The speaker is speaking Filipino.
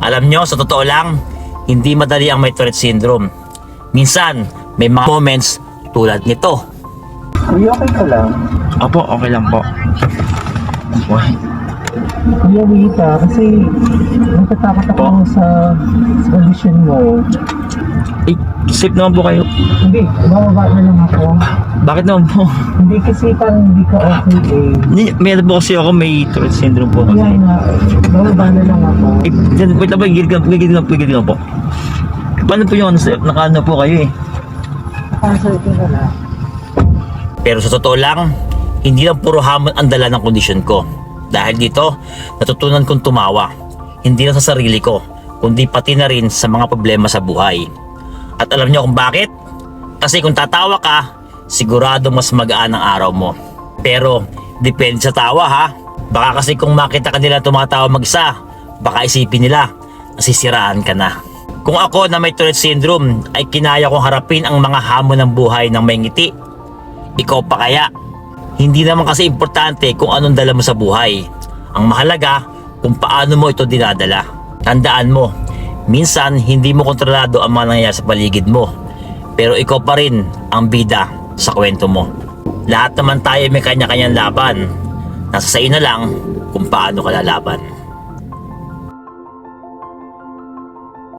Alam nyo, sa totoo lang, hindi madali ang may Tourette syndrome. Minsan, may mga moments tulad nito. Kuya, okay ka lang? Opo, okay lang po. Kuya, wait kasi natatakot ako sa condition mo. Eh, safe naman po kayo. Hindi, bababa na lang ako. Bakit naman po? Hindi kasi parang hindi ka okay Meron po kasi ako, may Tourette syndrome po kasi. Kaya nga, bababa na lang ako. Eh, dyan, wait lang po, gigil lang po. Paano po yung nakaano po kayo eh? Nakasal ko na lang. Pero sa totoo lang, hindi lang puro hamon ang dala ng kondisyon ko. Dahil dito, natutunan kong tumawa. Hindi lang sa sarili ko, kundi pati na rin sa mga problema sa buhay. At alam niyo kung bakit? Kasi kung tatawa ka, sigurado mas magaan ang araw mo. Pero, depende sa tawa ha. Baka kasi kung makita ka nila tumatawa mag-isa, baka isipin nila, nasisiraan ka na. Kung ako na may Tourette syndrome ay kinaya kong harapin ang mga hamon ng buhay ng may ngiti, ikaw pa kaya? Hindi naman kasi importante kung anong dala mo sa buhay. Ang mahalaga kung paano mo ito dinadala. Tandaan mo, minsan hindi mo kontrolado ang mga nangyayari sa paligid mo. Pero ikaw pa rin ang bida sa kwento mo. Lahat naman tayo may kanya-kanyang laban. Nasa sa iyo na lang kung paano ka lalaban.